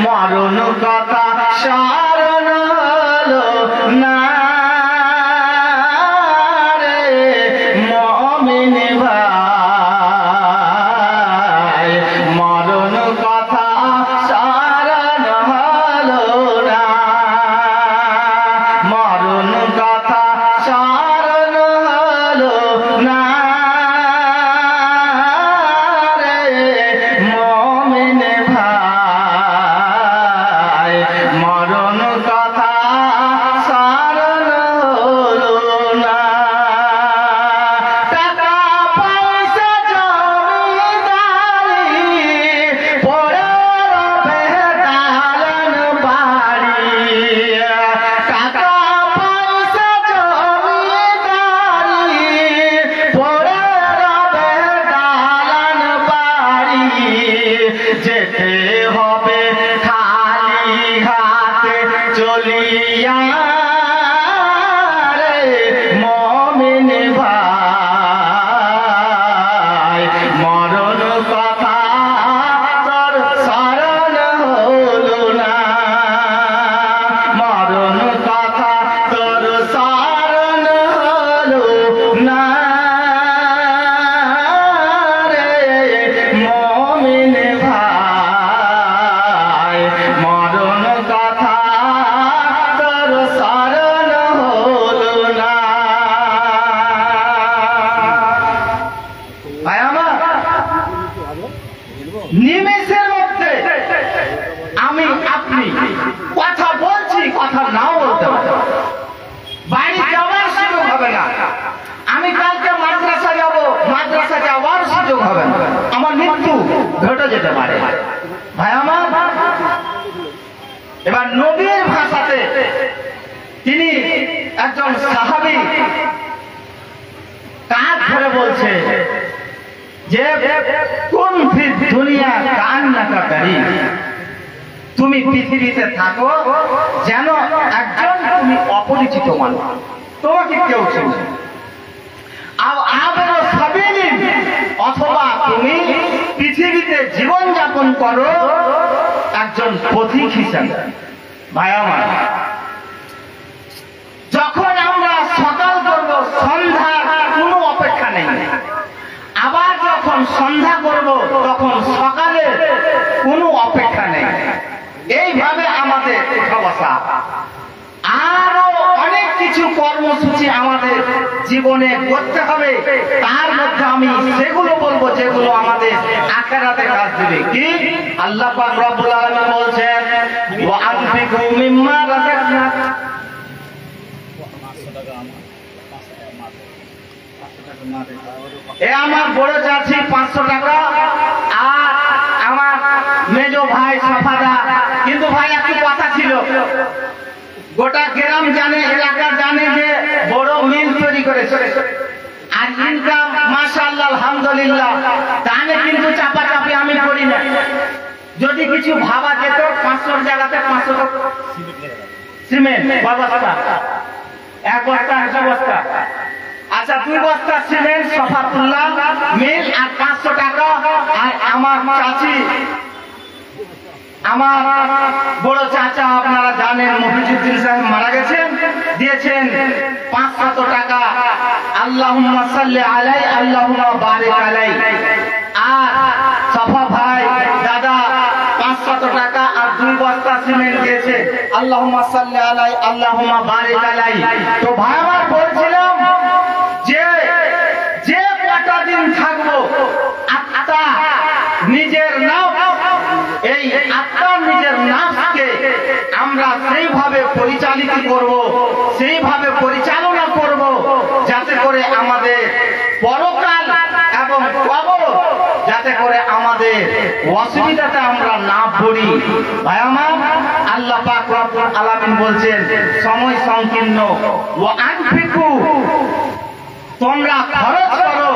মরণ কথা স্মরণ হলো না রে মুমিন ভাই, মরণ কথা স্মরণ হলো না, মরণ কথা স্মরণ হলো না রে মুমিন ভাই, মরণ কথা স্মরণ হলো না। টাকা পয়সা জমিদারি পড়ে রবে দালান বাড়ি, টাকা পয়সা জমিদারি পড়ে রবে দালান বাড়ি, যেতে হবে খালি হাতে চলিয়া রে মুমিন ভাই, মরণ কথা তোর স্মরণ হলো না, মরণ কথা তোর স্মরণ হলো না রে মুমিন ভাই, মরণ কথা তোর স্মরণ হলো না। ভাই আমার, নিমেষের মধ্যে আমি আপনি কথা বলছি, কথা নাও বলতে পারি, বাড়ি যাওয়ার সুযোগ হবে না, আমি কালকে মাদ্রাসা যাব, মাদ্রাসা যাওয়ার সুযোগ হবে না, আমার মৃত্যু ঘটে যেতে পারে। ভাই আমার, এবার নবীর ভাষাতে তিনি একজন সাহাবী কাঁধ ধরে বলছে যে কোন ফির দুনিয়া কান্নাকা করি, তুমি পৃথিবীতে থাকো যেন একজন তুমি অপরিচিত মানুষ, তোমাকে কেউ চেনে, অথবা তুমি পৃথিবীতে জীবন যাপন করো একজন পথিক হিসাবে। ভাই আমার, যখন আমরা সকাল করব সন্ধ্যার কোনো অপেক্ষা নেই, আবার যখন সন্ধ্যা করব তখন সকালের কোনো অপেক্ষা নেই, এইভাবে আমাদের উঠা বসা, আরো অনেক কিছু কর্মসূচি আমাদের জীবনে করতে হবে, তার মধ্যে আমি সেগুলো বলবো যেগুলো আমাদের আখিরাতে কাজ দেবে। কি আল্লাহ পাক রব্বুল আলামিন বলছেন, ওয়া আনফিকু মিম্মা রাযাকনাকুম, এ আমার বড় চাচি 500 টাকা, আর আমার মেজো ভাই সফাদা। কিন্তু ভাই একটু কথা ছিল, গোটা গ্রাম জানে, এলাকা জানে যে বড় মিল তৈরি করেছে, আর ইনকাম মাশাআল্লাহ আলহামদুলিল্লাহ, জানে, কিন্তু চাপাচাপি আমি করি না। যদি কিছু ভাবা যেত 500 জায়গাতে 500 সিমেন্ট বস্তা, এক বস্তা 100 বস্তা, আচ্ছা 2 বস্তা সিমেন্ট সফাতুল্লাহ মিল আর 500 টাকা, আর আমার চাচি, আমার বড় চাচা আপনারা জানেন মফিজুদ্দিন সাহেব মারা গেছেন, দিয়েছেন 500 টাকা, আল্লাহুম্মা সাল্লি আলাই আল্লাহুম্মা বারিক আলাই। আর সফা ভাই দাদা 500 টাকা আর 2 বস্তা সিমেন্ট দিয়েছে, আল্লাহুম্মা সাল্লি আলাই আল্লাহুম্মা বারিক আলাই। তো ভাই আমার বলছিলাম যে যে কটা দিন থাকবো আত্মা নিজের নাম, এই আত্মার নিজের নাফসকে আমরা সেইভাবে পরিচালিত করব, সেইভাবে পরিচালনা করব যাতে করে আমাদের পরকাল এবং কবর যাতে করে আমাদের অসুবিধাতে আমরা না পড়ি। ভাই আমার, আল্লাহ পাক রব্বুল আলামিন বলছেন সময় সংকীর্ণ, ওয়া আনফিকু, তোমরা খরচ করো,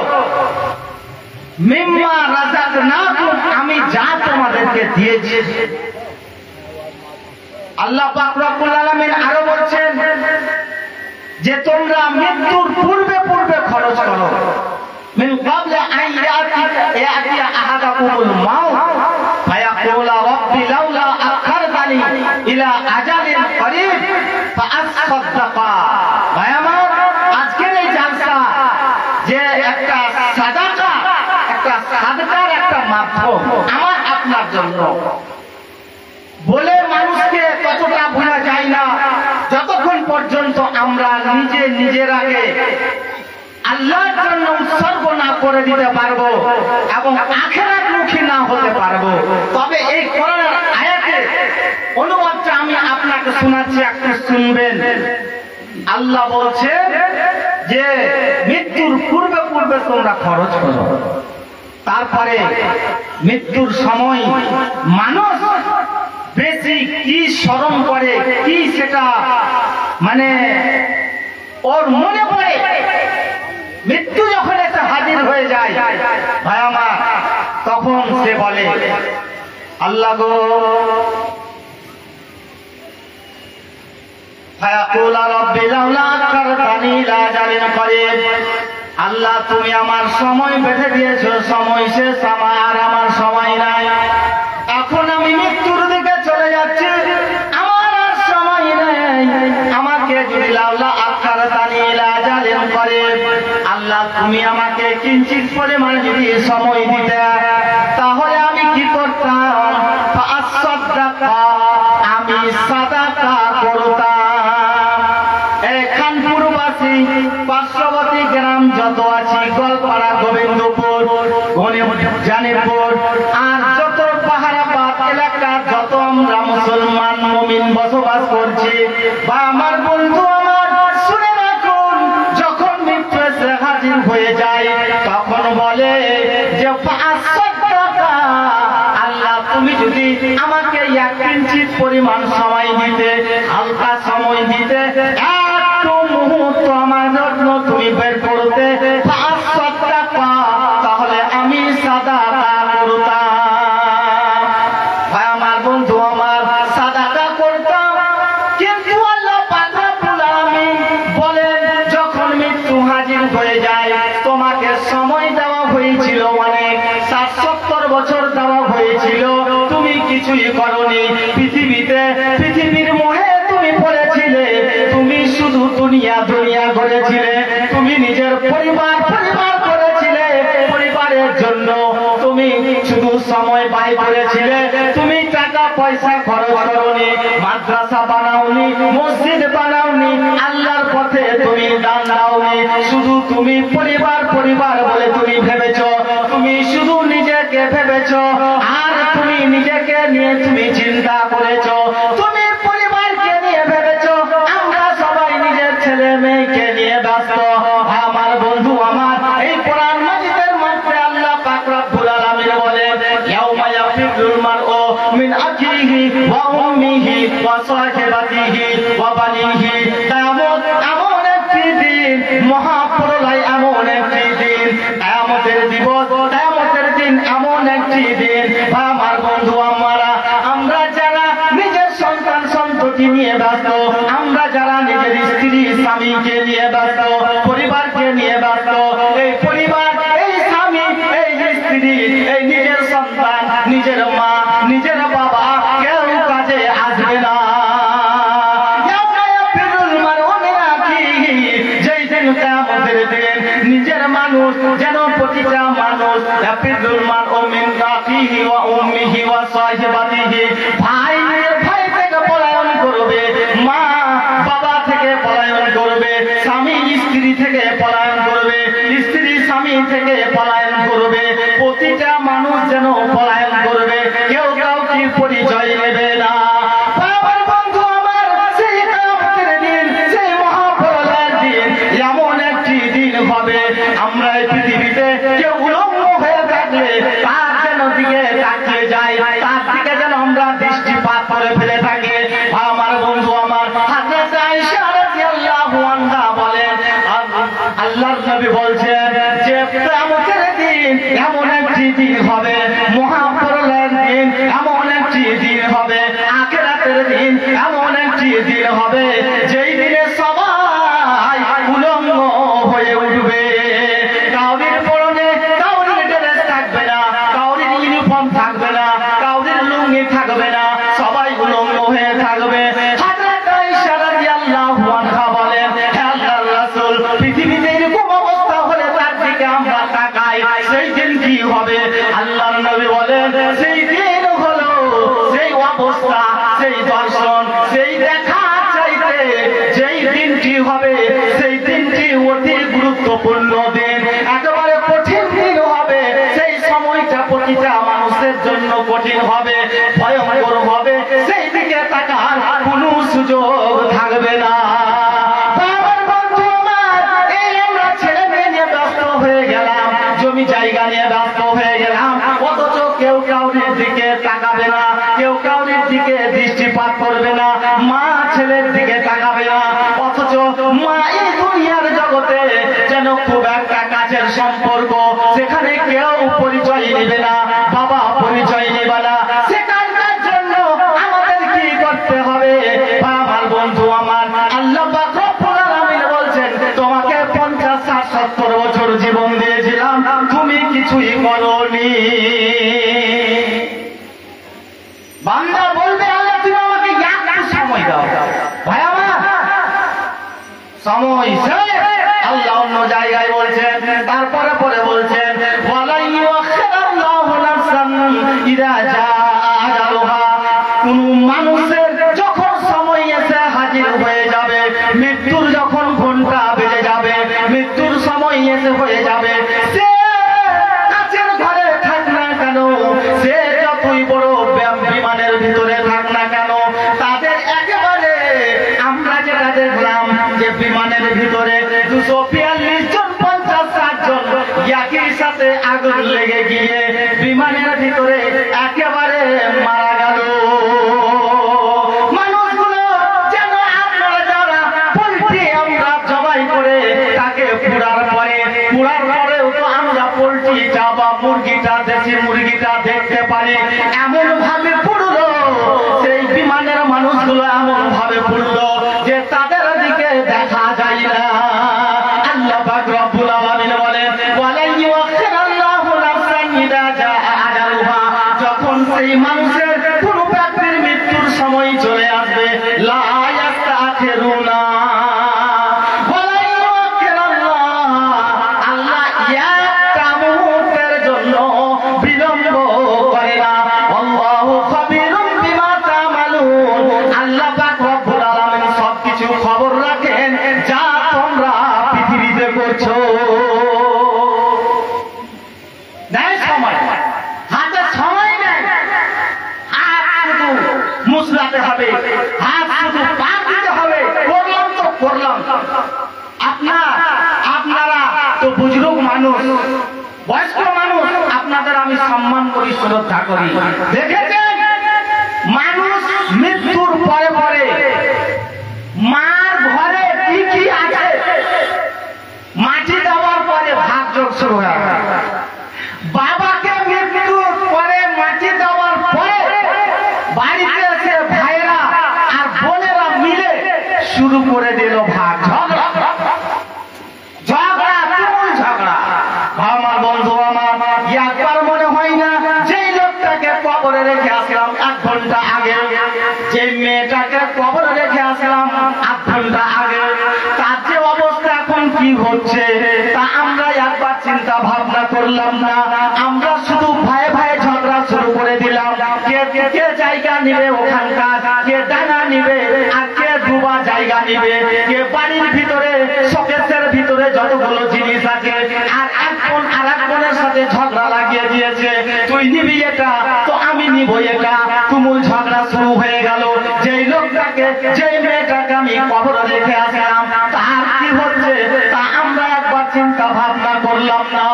মিম্মা রাযাকনাকুম, আমি যা তোমাদেরকে দিয়েছি। আল্লাহ পাক রব্বুল আলামিন আরো বলছেন যে তোমরা মৃত্যুর পূর্বে পূর্বে খরচ করো, মিন ক্বাবলি আন ইয়াতিয়া আহাদাকুমুল মাউত ফায়াকুলা রাব্বি লাউলা আখারতানি ইলা আজালিন করিব ফাআসাদাকা। ভাই আমার, আজকের এই জালসা যে একটা সাদকার একটা মাধ্যম আমার আপনার জন্য, বলে মানুষকে কতটা বোঝা যায় না যতক্ষণ পর্যন্ত আমরা নিজেরাকে আল্লাহর জন্য উৎসর্গ না করে দিতে পারবো এবং আখিরাতমুখী না হতে পারবো। তবে এই কোরআনের আয়াতের অনুবাদটা আমি আপনাকে শোনাচ্ছি, একটু শুনবেন। আল্লাহ বলছে যে মৃত্যুর পূর্বে পূর্বে তোমরা খরচ করো, তারপরে মৃত্যুর সময় মানুষ বেশি কি স্মরণ করে, কি সেটা মানে ওর মনে পড়ে, মৃত্যু যখন এসে হাজির হয়ে যায় ভাই আমার, তখন সে বলে আল্লাহ গো, আল্লাহ তুমি আমার সময় বেঁধে দিয়েছো, সময় শেষ, আর আমার সময় নাই, এখন আমি মৃত্যুর দিকে চলে যাচ্ছি, আমার আর সময় নেই, আমাকে যদি লাউলা আখার তানি লাজালেন করে, আল্লাহ তুমি আমাকে কিঞ্চিত পরিমাণ যদি সময় দিতে, তাহলে আমি কি করতাম, আমি সাদাকা করতাম। এই খানপুরবাসী, পার্শ্ববর্তী গ্রাম যত আছে, গোলপাড়া, গোবিন্দপুর, জানিপুর আর যত পাহাড়াবাদ এলাকার যত আমরা মুসলমান মুমিন বসবাস করছি, বা আমার বন্ধু আমার শুনে রাখুন, যখন মৃত্যু এসে হাজির হয়ে যায় তখন বলে যে আল্লাহ তুমি যদি আমাকে এক কিঞ্চিত পরিমাণ সময় দিতে, হালকা সময় দিতে, একটু মুহূর্ত আমার জন্য তুমি বের করতে, তাহলে আমি সাদাকা করতাম। ভাই আমার বন্ধু আমার, সাদাকা করতাম। কিন্তু আল্লাহ পাক রব্বুল আলামিন বলেন, যখন মৃত্যু হাজির হয়ে যায়, তোমাকে সময় দেওয়া হয়েছিল অনেক, 60-70 বছর দেওয়া হয়েছিল, তুমি কিছুই করনি, পৃথিবীর মোহে তুমি পড়েছিলে, তুমি শুধু দুনিয়া করেছিলে, তুমি নিজের পরিবার করেছিলে, পরিবারের জন্য তুমি শুধু সময় ব্যয় করেছিলে, তুমি টাকা পয়সা খরচ করনি, মাদ্রাসা বানাওনি, মসজিদ বানাওনি, আল্লাহর পথে তুমি দান দাওনি, শুধু তুমি পরিবার বলে তুমি ভেবেছ, তুমি শুধু নিজেকে ভেবেছ, আর তুমি নিজেকে নিয়ে তুমি চিন্তা করেছ, তুমি পরিবারকে নিয়ে ভেবেছ, আমরা সবাই নিজের ছেলে মেয়েকে নিয়ে ব্যস্ত। আমার বন্ধু আমার, এই কোরআন মাজিদের মধ্যে আল্লাহ পাক রব্বুল আলামিন বলেন, ইয়াউমা ইয়াফিরুল মারউ মিন আখিহি ওয়া উম্মিহি ওয়া সাহিবাতিহি ওয়া বানিহি। কিয়ামত এমন একটি দিন, মহাপ্রলয় এমন একটি দিন, কিয়ামতের দিন এমন একটি দিন। আমার বন্ধু আমরা যারা নিজের সন্তান সন্ততি নিয়ে ব্যস্ত, আমরা যারা নিজের স্ত্রী স্বামীকে নিয়ে ব্যস্ত, পরিবারকে নিয়ে ব্যস্ত, এই পরিবার, এই স্বামী, এই স্ত্রী, এই নিজের সন্তান, নিজের মা, নিজের বাবা কেউ কাজে আসবে না। যেই দিন কিয়ামতের দিন, নিজের মানুষ যেন প্রতিটা মানুষ ভাই থেকে পলায়ন করবে, মা বাবা থেকে পলায়ন করবে, স্বামী স্ত্রী থেকে পলায়ন করবে, স্ত্রী স্বামী থেকে পলায়ন করবে, প্রতিটা মানুষ যেন পলায়ন করবে, কেউ কাউকে পরিচয় নেবে না। বন্ধু আমার, সেই কিয়ামতের দিন, সেই মহাপ্রলয়ের দিন এমন একটি দিন হবে, আমরা এই পৃথিবীতে কেউ উলঙ্গ হয়ে থাকলে তার যেন দিকে তাকিয়ে যায়, তার দিকে যেন আমরা দৃষ্টিপাত করে ফেলে থাকি। আমার বন্ধু আমার, হযরত আয়েশা রাদিয়াল্লাহু আনহা বলেন, আল্লাহর নবী বলছেন যে কিয়ামতের দিন এমন একটি দিন হবে, মহাপ্রলয়ের দিন এমন একটি দিন হবে, আখিরাতের দিন এমন একটি দিন হবে, যেই দিনে সবাই উলঙ্গ হয়ে উঠবে। কাউরির পরনে কাউরির ড্রেস থাকবে না, কাউরির ইউনিফর্ম থাকবে না, কাউরির লুঙ্গি থাকবে না, সবাই উলঙ্গ হয়ে থাকবে। অবস্থা, সেই দর্শন, সেই দেখা চাইতে যেই দিনটি হবে সেই দিনটি অতি গুরুত্বপূর্ণ দিন, একেবারে কঠিন দিন হবে। সেই সময়টা প্রতিটা মানুষের জন্য কঠিন হবে, ভয়ঙ্কর হবে, সেই দিকে তাকার কোনো সুযোগ থাকবে না। জমি জায়গা নিয়ে ব্যস্ত হয়ে গেলাম, অথচ কেউ কাউরির দিকে তাকাবে না, কেউ কাউরির দিকে দৃষ্টিপাত করবে না, মা ছেলের দিকে তাকাবে না। অথচ মা এই দুনিয়ার জগতে যেন খুব একটা কাছের সম্পর্ক, সেখানে কেউ পরিচয় নেবে না, বাবা পরিচয় নেবে না। সেখানকার জন্য আমাদের কি করতে হবে? আমার বন্ধু আমার, আল্লাহ পাক রব্বুল আলামিন বলছেন, তোমাকে 50, 60, 70 বছর জীবন দিয়েছিলাম, তুমি কিছুই করোনি। বান্দা বলবে, আল্লাহ তুমি আমাকে একটু সময় দাও। ভাই আমার সময় শেষ। আল্লাহ অন্য জায়গায় বলছেন, তারপরে পরে বলছেন, ওয়ালা ইউআখিরুল্লাহু নাফসান ইযা জাআ আজালুহা। কোন মানুষের যখন সময় এসে হাজির হয়ে যাবে, মৃত্যুর যখন ঘন্টা বেজে যাবে, মৃত্যুর সময় এসে হয়ে যাবে, সে কাছের ঘরে থাক না কেন, সে যতই বড় বিমানের ভিতরে থাক না কেন, তাদের একেবারে আমরা যেটা দেখলাম যে বিমানের ভিতরে 242 জন, 50, 60 জন একই সাথে আগুন লেগে গিয়ে বিমানের ভিতরে একেবারে মারা গেল। মানুষগুলো যেন আপনারা যারা পোল্ট্রি আমরা জবাই করে তাকে পুড়ার পরেও তো আমরা পোল্ট্রিটা বা মুরগিটা, দেশি মুরগিটা দেখতে পারি, এমন ভাবে পুড়লো, সেই বিমানের মানুষগুলো এমন ভাবে পুড়লো যে তাদের দিকে দেখা যায় না। আল্লাহ পাক রব্বুল আলামিন বলেন, ওয়ালা ইউআখিরুল্লাহু নাফসান ইযা জাআ আজালুহা। যখন সেই মানুষের কোনো ব্যক্তির মৃত্যুর সময় চলে আসবে, লা ইস্তাখিরুনা ওয়ালা ইউআখিরুল্লাহ। আল্লাহ একটা মুহূর্তের জন্য বিলম্ব করে না। আল্লাহু খাবীরুম বিমা তা'মালুন। আল্লাহ পাক রব্বুল আলামিন সবকিছু খবর রাখেন যা তোমরা পৃথিবীতে করছো। নাই সময়, হাতে সময় নেই, হাত শুধু মুসলাতে হবে, হাত শুধু পাক দিতে হবে, করলাম তো করলাম। আপনারা তো বুজুর্গ মানুষ, বয়স্ক মানুষ, আপনাদের আমি সম্মান করি, শ্রদ্ধা করি। দেখেছেন মানুষ মৃত্যুর পরে পরে মার ঘরে কি কি আছে, মাটি দেওয়ার পরে ভাগযোগ শুরু হয়। বাবাকে মৃত্যুর পরে মাটি দেওয়ার পরে বাড়িতে এসে ভাইরা আর বোনেরা মিলে শুরু করে দিল ভাগ ঝগড়া, তুমুল ঝগড়া। আমার বন্ধু আমার, একবার মনে হয় না যেই লোকটাকে কবরে রেখে আসলাম 1 ঘন্টা আগে, যে মেয়েটাকে কবরে রেখে আসলাম 1 ঘন্টা আগে, তার যে অবস্থা এখন কি হচ্ছে তা আমরা একবার চিন্তা ভাবনা করলাম না। আমরা শুধু ভয়ে ভয়ে ঝগড়া শুরু করে দিলাম, কে জায়গা নিবে ওখানকার, কে ডানা নিবে আর কে ডুবা জায়গা নিবে, কে বাড়ির ভিতরে শোকেসের ভিতরে যতগুলো জিনিস আছে, আর একজন আর একজনের সাথে ঝগড়া লাগিয়ে দিয়েছে, তুই নিবি এটা তো আমি নিব এটা, তুমুল ঝগড়া শুরু হয়ে গেল। যেই লোকটাকে, যেই মেয়েটাকে আমি কবরে রেখে আসলাম তার কি হচ্ছে তা আমরা একবার চিন্তা ভাবনা করলাম না।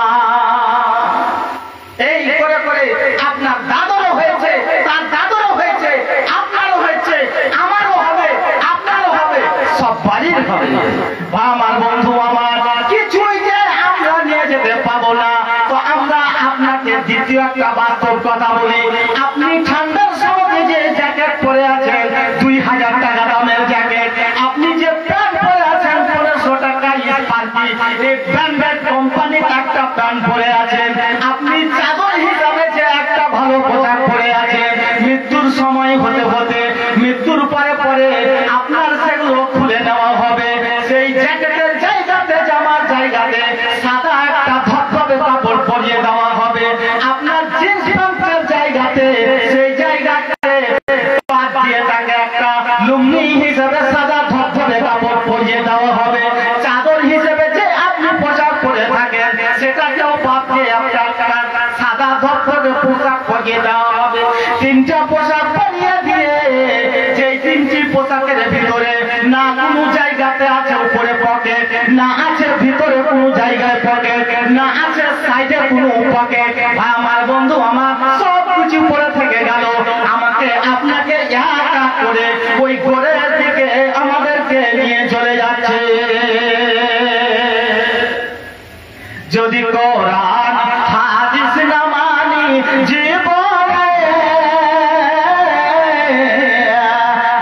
এই করে করে আপনার দাদারও হয়েছে, তার দাদারও হয়েছে, আপনারও হয়েছে, আমারও হবে, আপনারও হবে, সব বাড়ির হবে। আমার বন্ধু আমার, কিছুই যে আমরা নিয়ে যেতে পাবো না। তো আমরা আপনাকে দ্বিতীয় একটা বাস্তব কথা বলি, আপনি ঠান্ডার সময় যে জ্যাকেট পরে আছেন 2000 টাকা দামের জ্যাকেট, আপনি যে প্যান্ট পরে আছেন 1500 টাকা স্পার্কি, এই ব্র্যান্ডেড কোম্পানির একটা প্যান্ট পরে আছেন, আপনি চাদর হিসাবে যে একটা ভালো পোশাক পরে আছেন, মৃত্যুর সময় হতে হতে, মৃত্যুর পরে পরে আপনার সেগুলো খুলে নেওয়া হবে। সেই জ্যাকেটের জায়গাতে, জামার জায়গাতে সাদা একটা ধবধবে কাপড় পরিয়ে দেওয়া হবে। আপনার জিন্স প্যান্টের জায়গাতে সেই হিসেবে সাদা ধবধবে কাপড় পরিয়ে দেওয়া হবে। চাদর হিসেবে যে আপনি পোশাক পরে থাকেন সেটাকেও বাদ দিয়ে আপনার সাদা ধবধবে পোশাক পরিয়ে দেওয়া হবে। তিনটা পোশাক পরিয়ে দিয়ে যে তিনটি পোশাকের ভিতরে না কোনো জায়গাতে আছে উপরে পকেট, না আছে ভিতরে কোনো জায়গায় পকেট, না আছে সাইডে কোনো পকেট, আমার বন্ধু আমার সব কিছু পরে থেকে গেল। আমাকে আপনাকে একা করে ওই ঘরের দিকে আমাদেরকে নিয়ে চলে যাচ্ছে। যদি কোরআন হাদিস না মানি জীবনে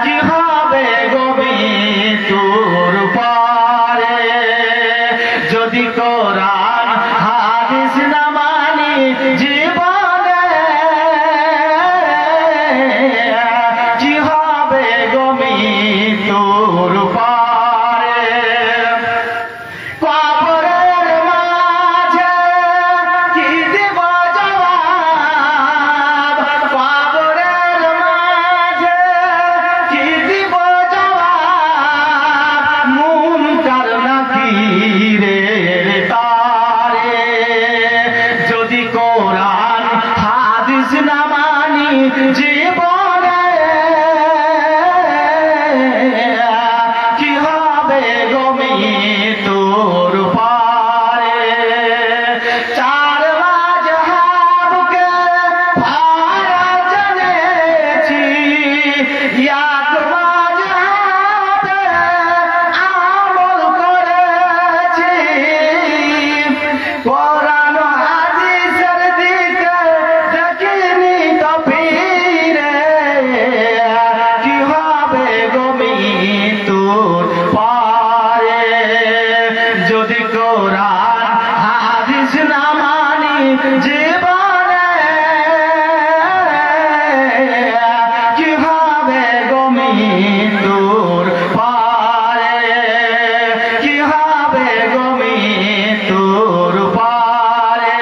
কি হবে গো মৃত্যুর পরে। যদি কোরআন হাদিস না মানি জীবনে কি হবে গো মৃত্যুর পরে। কবরের মাঝে কি দিব জবাব, কবরের মাঝে কি দিব জবাব, মুনকার নাকিরের তারে। যদি কোরআন হাদিস না মানি জীবনে কি হবে গো মৃত্যুর পরে। চার মাযহাবকে ভাড়া জেনেছি, এক মাযহাবে আমল করেছি। কোরআন হাদিসের দিকে দেখিনি তো ফিরে কি হবে গো মৃত্যুর পরে। যদি কোরআন হাদিস না মানি জীবনে কি হবে গো মৃত্যুর পরে, কি হবে গো মৃত্যুর পরে।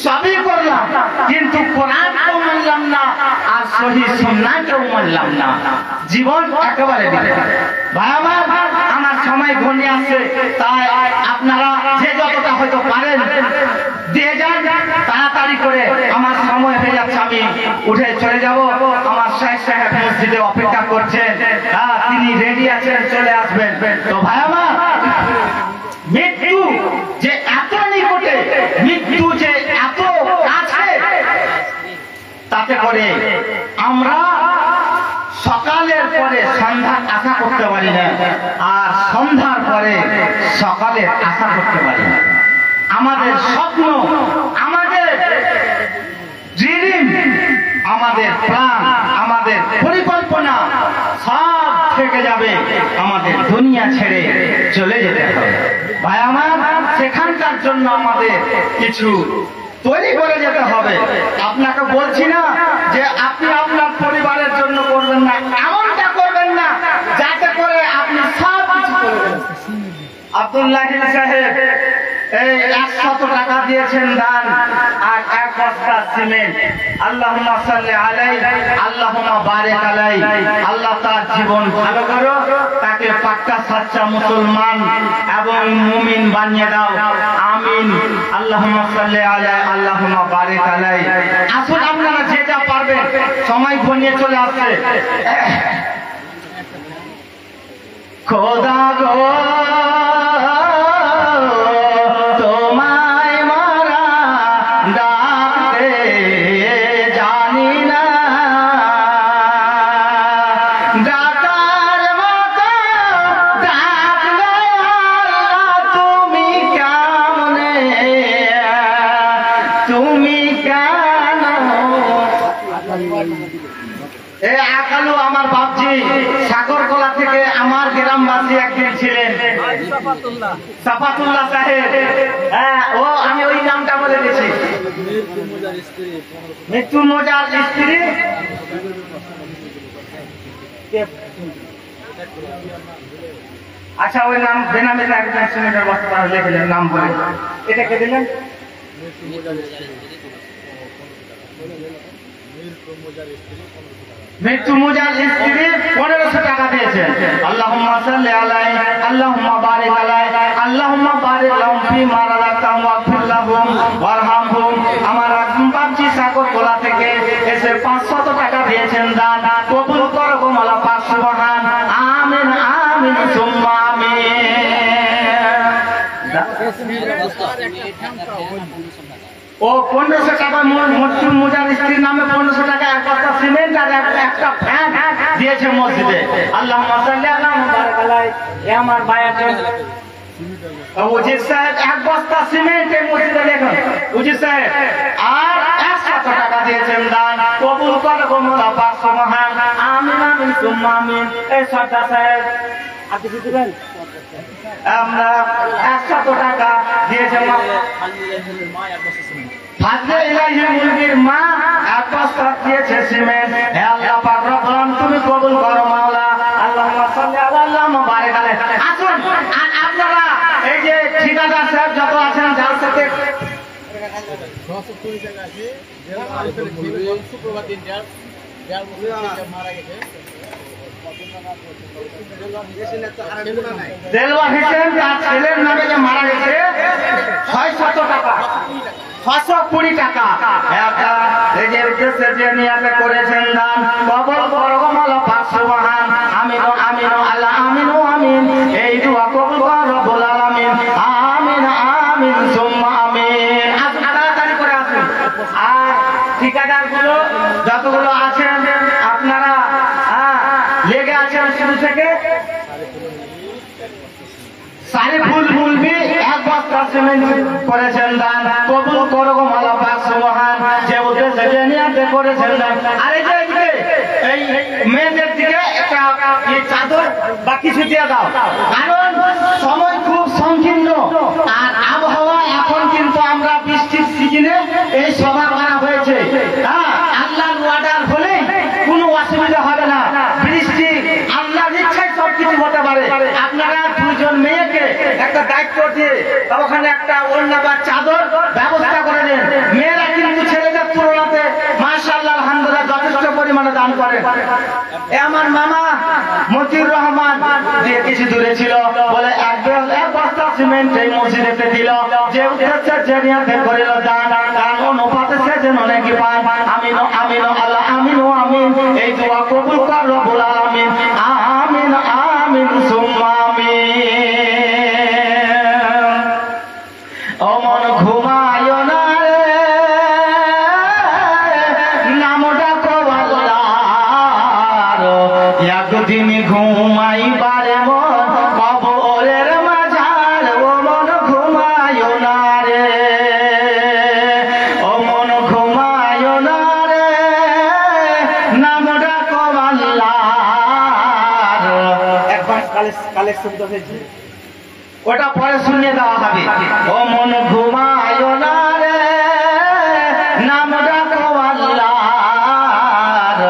সবই করলাম কিন্তু কোরআনকেও মানলাম না আর সহি সুন্নাহকেও মানলাম না, জীবন একেবারে দিলে। ভাই আমার সময় ঘনিয়ে আসছে, তাই আপনারা যে যতটা হয়তো পারেন দিয়ে যান তাড়াতাড়ি করে, আমার সময় হয়ে যাচ্ছে, আমি উঠে চলে যাব। আমার শেখ সাহেব মসজিদে অপেক্ষা করছেন, তিনি রেডি আছেন, চলে আসবেন। তো ভাই আমার মৃত্যু যে এত নিকটে, মৃত্যু যে এত কাছে, তাতে করে আমরা সকালের পরে সন্ধ্যা আশা করতে পারি না, আর সন্ধ্যার পরে সকালের আশা করতে পারি না। আমাদের স্বপ্ন, আমাদের ড্রিম, আমাদের প্ল্যান, আমাদের পরিকল্পনা সব থেকে যাবে, আমাদের দুনিয়া ছেড়ে চলে যেতে হবে। ভাই আমার সেখানকার জন্য আমাদের কিছু তৈরি করে যেতে হবে। আপনাকে বলছি না যে আপনি আপনার পরিবারের জন্য করবেন না, এমনটা করবেন না যাতে করে আপনি সব কিছু করবেন। আব্দুল্লাহ সাহেব এই 100 টাকা দিয়েছেন দান আর 1 বস্তা সিমেন্ট। আল্লাহুম্মা সাল্লি আলাইহি আল্লাহুম্মা বারিক আলাইহি। আল্লাহ তার জীবন ভালো করো, তাকে পাক্কা সাচ্চা মুসলমান এবং মুমিন বানিয়ে দাও, আমিন। আল্লাহুম্মা সাল্লি আলাইহি আল্লাহুম্মা বারিক আলাইহি। আসুন আপনারা যে যা পারবেন, সময় ঘনিয়ে চলে আসছে। খোদা গো তোমায় মারা ডাকতে জানি না, ডাকার মতো ডাকলে আল্লাহ তুমি কেমনে, তুমি কেন। এই আকালু আমার বাপজি সাগরকলা থেকে আমার গ্রামবাসী একদিন ছিলেন, সাফাতুল্লাহ সাহেব। হ্যাঁ, ও আমি ওই নামটা বলে দিয়েছি, মৃত্যু মজার স্ত্রী। আচ্ছা, ওই নাম বেনামে একজন সিমেন্টের বস্তা লিখলেন, নাম বলে এটা কে দিলেন? মৃত্যু মুজার স্ত্রী 1500 টাকা দিয়েছেন। আল্লাহুম্মা সাল্লি আলাইহি আল্লাহুম্মা বারিক আলাইহি আল্লাহুম্মা বারিক লাহুম ফিমা রাযাকতাহুম ওয়াগফির লাহুম ওয়ারহামহুম। আমার বাপজি সাগরতলা থেকে এসে 500 টাকা দিয়েছেন দান, কবুল করো গো মাওলা পাক সুবহান। আমিন আমিন সুম্মা আমিন। ও 1500 টাকা মৃত্যু মুজার স্ত্রীর নামে 1500 টাকা এক বস্তা সিমেন্ট আর একটা ফ্যান দিয়েছে মসজিদে। আল্লাহুম্মা সাল্লি আলা মুবারাক আলাই। এ আমার ভাই আছে উজির সাহেব, এক বস্তা সিমেন্ট এই মসজিদে লেখুন উজির সাহেব, আর 100 টাকা দিয়েছেন দান, কবুল করো গো মাওলা পাক সুবহান। আমিন আমিন সুম্মা আমিন। এই সর্দার সাহেব আপনি কি দিবেন? আমরা 100 টাকা দিয়েছেন ফাজলে ইলাহি মুরগির মা এক বস্তা দিয়েছে সিমেন্ট। হে আল্লাহ পাক রব্বুল আলামিন তুমি কবুল করো মাওলা। আল্লাহুম্মা সাল্লি আলা আল্লাহুম্মা বারিক আলাইহি। আসুন আপনারা এই যে ঠিকাদার সাহেব যত আছেন যার সাথে 120 টাকা আছে শুক্রবার দিন মারা গেছে দেলওয়ার হোসেন, তার ছেলের নামে যে মারা গেছে 600 টাকা 620 টাকা এই যে উদ্দেশ্যে যে নিয়াতে করেছেন দান, কবুল করো গো মাওলা পাক সুবহান। আমিন আমিন আল্লাহ আমিন আমিন। এই দোয়া কবুল করো রব্বুল আলামিন। আমিন আমিন সুম্মা আমিন। আসুন তাড়াতাড়ি করে আসুন। আর ঠিকাদার গুলো যতগুলো আছেন আপনারা লেগে আছেন শুরু থেকে। সারিফুল মুলবি এক বস্তা সিমেন্ট করেছেন দান, কবুল করো গো মাওলা পাক সুবহান। যে উদ্দেশ্যে যে নিয়াতে করেছেন দান। আর এই যে এই মেয়েদের দিকে একটা চাদর বা কিছু দিয়ে দাও, কারণ সময় খুব সংকীর্ণ আর আবহাওয়া এখন কিন্তু আমরা বৃষ্টির সিজনে এই সভা করা হয়েছে। আল্লাহর অর্ডার হলে কোনো অসুবিধা হবে না। বৃষ্টি আল্লাহর ইচ্ছায় সবকিছু হতে পারে। আপনারা দুজন মেয়েকে একটা দায়িত্ব দিয়ে ওখানে একটা ওড়না বা চাদর ব্যবস্থা করে দেন। মেয়েরা কিন্তু ছেলেদের তুলনাতে মাশাআল্লাহ আলহামদুলিল্লাহ যথেষ্ট পরিমাণে দান করে। এ আমার মামা মতিউর রহমান যে কিছু দূরে ছিল বলে এক বস্তা সিমেন্ট এই মসজিদেতে দিল, যে উদ্দেশ্যে যে নিয়াতে করিল দান, তার অনুপাতে সে যেন নাকি পায়। আমিন আমিন আল্লাহ আমিন আমিন। এই দোয়া কবুল কর রব্বুল আলামিন। আমিন আমিন সুম্মা আমিন। ও মন ঘুমায় না রে, নাম ডাকো আল্লাহর। একদিন ঘুমাইবারে মন কবরের মাঝার। ও মন ঘুমায় না রে, ও মন ঘুমায় না রে, নাম ডাকো আল্লাহর। একবার কালেকশন তো হয়েছে, ওটা পরে শুনিয়ে দেওয়া হবে। ও মন ঘুমায় না রে, নাম ডাকো আল্লাহর।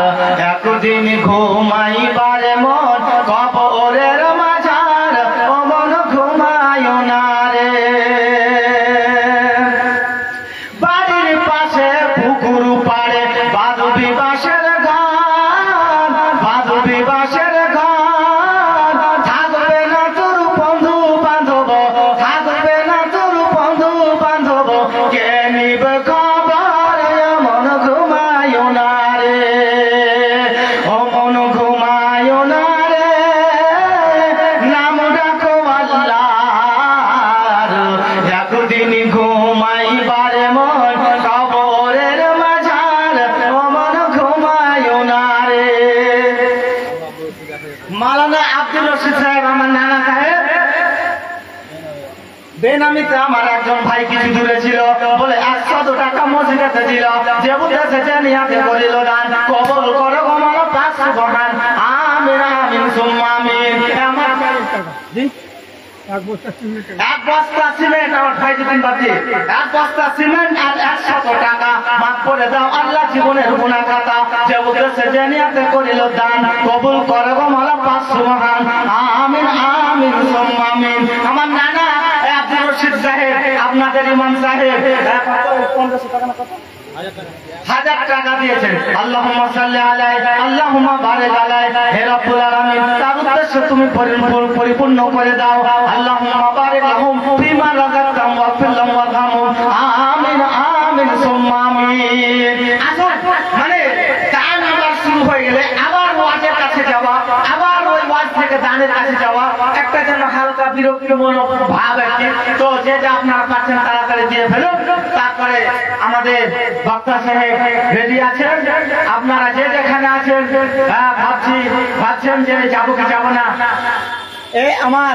একদিন ঘুমাইবারে মন কবরের মাঝার। ও মন ঘুমায় না রে, বাড়ির পাশে পুকুর পাড়ে বাদবি বাসের ঘর, বাদবি বাসের ঘর। থাকবে না তোর বন্ধু বান্ধব, থাকবে না তোর বন্ধু বান্ধব, কে নিবে খবর। মন ঘুমায় না রে, ও মন ঘুমায় না রে, নাম ডাকো আল্লাহর। একদিন ঘুমাইবারে মন কবরের মাঝার। ও মন ঘুমায় না রে। মাওলানা আব্দুল রশিদ সাহেব, আমার নানা সাহেব বেনামিতে আমার একজন ভাই কিছু দূরে ছিল বলে 100 টাকা মসজিদেতে দিল, যে উদ্দেশ্যে যে নিয়াতে করিল দান, কবুল করো গো মাওলা পাক সুবহান। আমিন আমিন সুম্মা আমিন। আমার এক বস্তা সিমেন্ট আমার ভাইজুদ্দিন বাতি, এক বস্তা সিমেন্ট আর 100 টাকা মাফ করে দাও আল্লাহ জীবনের গুনাহ খাতা। যে উদ্দেশ্যে যে নিয়াতে করিল দান, কবুল করো গো মাওলা পাক সুবহান। আমিন আমিন সুম্মা আমিন। আমার নানা আব্দুল রশিদ সাহেব, আপনাদের ইমাম সাহেব 1500 টাকা না কত 1000 টাকা দিয়েছেন। আল্লাহুম্মা সাল্লি আলাইহি আল্লাহুম্মা বারিক আলাইহি, হে রব্বুল আলামিন তার উদ্দেশ্য তুমি পরিপূর্ণ করে দাও। আল্লাহুম্মা বারিক লাহুম ফিমা রাযাকতাহুম ওয়াগফির লাহুম ওয়ারহামহুম, আমিন আমিন সুম্মা আমিন। আচ্ছা, মানে দান আবার শুরু হয়ে গেলে আবার ওয়াজের কাছে যাওয়া, আবার ওই ওয়াজ থেকে দানের কাছে যাওয়া, একটা যেন হালকা বিরক্তিমূলক ভাব আছে। তো যেটা আপনারা পাচ্ছেন তাড়াতাড়ি দিয়ে ফেলুন। তারপরে আমাদের বক্তা সাহেব রেডি আছেন। আপনারা যে যেখানে আছেন ভাবছেন যে যাবো কি যাবো না। এই আমার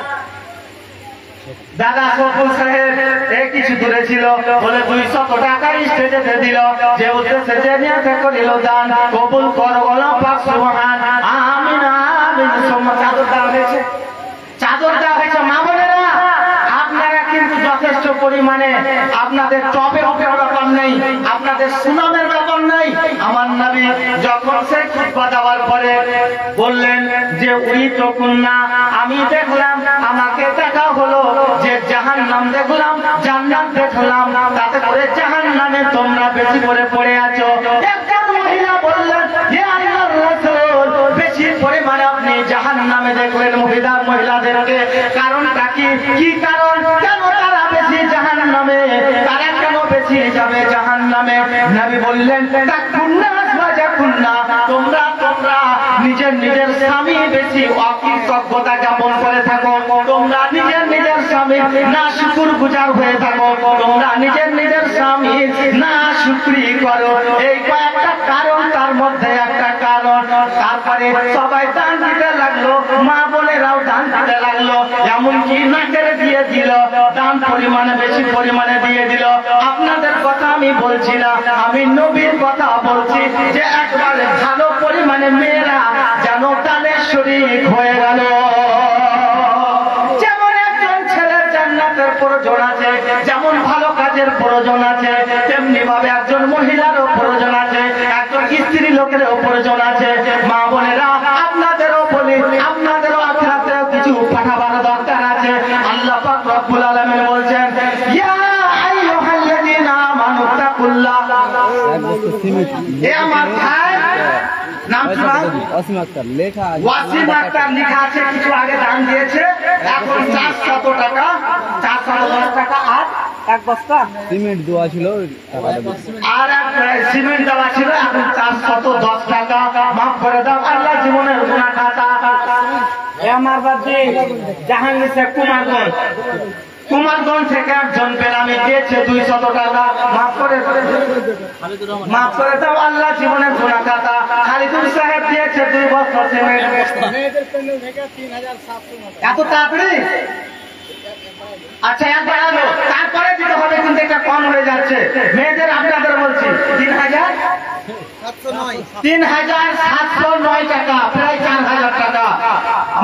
দাদা সফল সাহেব কিছু দূরে ছিল বলে 200 টাকা স্টেজে দিল, যে উদ্দেশ্যে যে নিয়ে করিল দান কবুল করো আল্লাহ পাক সুবহান, আমিন আমিন। চাদর দেওয়া হয়েছে, চাদর দেওয়া হয়েছে। মা বোনেরা, আপনারা কিন্তু যথেষ্ট পরিমাণে আপনাদের টপের ব্যাপার নেই, আপনাদের সুনামের ব্যাপার নেই। আমার নবী যখন সে খুতবা দেওয়ার পরে বললেন যে উই তো কুন্না, আমি দেখলাম, আমাকে দেখা হলো যে জাহান্নাম দেখলাম, জান্নাত দেখলাম, তাতে করে জাহান্নামে তোমরা বেশি করে পড়ে আছো। একটা মহিলা বললেন, হে আল্লাহর রাসূল, বেশি পরিমাণে আপনি জাহান্নামে দেখলেন মহিলাদেরকে, কারণটা কি? কি কারণ? কেন তারা বেশি জাহান্নামে, তারা কেন বেশি যাবে জাহান্নামে? নবী বললেন, তাকুন্না ওয়াজাকুন্না, তোমরা নিজের স্বামী বেশি অকৃতজ্ঞতা জ্ঞাপন করে থাকো, তোমরা নিজের স্বামী না শুকরগুজার হয়ে থাকো, তোমরা নিজের স্বামী না শুকরি করো। এই কয়েকটা কারণ, তার মধ্যে একটা কারণ। তারপরে সবাই দান দিতে লাগলো, মা বোনেরাও দান দিতে লাগলো, এমনকি নাকের দিয়ে দিল, দান পরিমাণে বেশি পরিমাণে দিয়ে দিল। আপনাদের কথা আমি বলছি না, আমি নবীর কথা বলছি, যে একবারে ভালো পরিমাণে মেয়েরা যেন দানে শরীক হয়ে গেল। যেমন একজন ছেলের জান্নাতের প্রয়োজন আছে, যেমন ভালো কাজের প্রয়োজন আছে, তেমনি ভাবে একজন মহিলারও প্রয়োজন আছে, একজন স্ত্রী লোকেরও প্রয়োজন আছে। মা বোনেরা, আপনাদেরও বলি, আপনাদেরও আখিরাতেও কিছু পাঠাবার দরকার আছে। আল্লাহ পাক রব্বুল আলামিন বলছেন, ইয়া আইয়ুহাল্লাযীনা আমানু তাকুল্লাহ। এ আমার ভাই, নাম কি? ওয়াসিম আক্তার লেখা আছে, ওয়াসিম আক্তার লেখা আছে, কিছু আগে দান দিয়েছে, এখন 400 টাকা, 410 টাকা আর এক বস্তা সিমেন্ট দেওয়া ছিল, আর এক সিমেন্ট দেওয়া ছিল, এখন 410 টাকা। মাফ করে দাও আল্লাহ, জীবনের গুনাহ খাতা। আমার বাদে জাহাঙ্গীর শেখ কুমারগঞ্জ থেকে একজন পেলামি দিয়েছে 200 টাকা। মাফ করে দাও আল্লাহ, জীবনের গুনাহ খাতা। খালিদুর সাহেব দিয়েছে 2 বস্তা সিমেন্ট। এত তাড়াতাড়ি? আচ্ছা, এক বাড়ালো, তারপরে দিতে হবে, কিন্তু এটা কম হয়ে যাচ্ছে। মেয়েদের আপনাদের বলছি 3709 টাকা, প্রায় 4000 টাকা।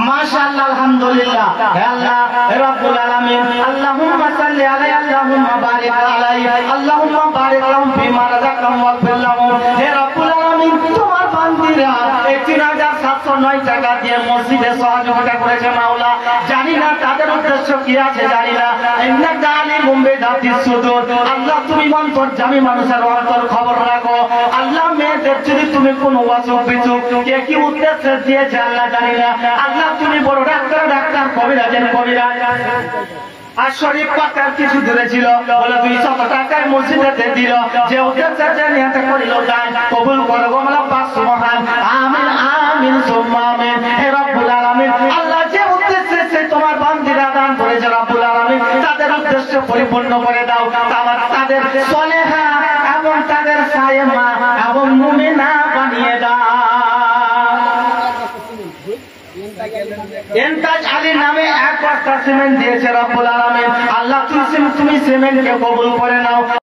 মাশাআল্লাহ, আলহামদুলিল্লাহ। হে আল্লাহ রাব্বুল আলামিন, আল্লাহুম্মা সাল্লি আলাইহি আল্লাহুম্মা বারিক আলাইহি আল্লাহুম্মা বারিক লাহুম ফিমা রাযাকতাহুম ওয়াগফির লাহুম। হে রাব্বুল আলামিন, তোমার বান্দীরা 3709 টাকা দিয়ে মসজিদে সহযোগিতা করেছে মাওলা। জানি না তাদের উদ্দেশ্য কি আছে, জানি না। ইন্নাকা আলিমুম বিযাতিস সুদূর। আল্লাহ, তুমি অন্তর্যামী, মানুষের অন্তর খবর রাখো। আল্লাহ, মেয়েদের যদি তুমি কোনো অসুখ বিসুখ কে কি উদ্দেশ্যে দিয়েছে আল্লাহ জানি না। আল্লাহ, তুমি বড় ডাক্তার, কবিরাজের কবিরাজ। আর শরীফ পাতার কিছু দূরে ছিল, বলে 200 টাকায় মসজিদে দিল, যে উদ্দেশ্যে যে নিয়ত করিল দান কবুল করো আল্লাহ পাক সুবহান, আমিন আমিন সুম্মা আমিন। হে রব্বুল আলামিন, আল্লাহ যে উদ্দেশ্যে সে তোমার বান্দীরা দান করেছে রব্বুল আলামিন, তাদের উদ্দেশ্য পরিপূর্ণ করে দাও। তাদের সলেহা এবং তাদের সায়েমা এবং মুমিনা বানিয়ে দাও। ইনতাজ আলী নামে 1 বস্তা সিমেন্ট দিয়েছে রব্বুল আলামিন। আল্লাহ, তুমি সিমেন্টকে কবুল করে নাও।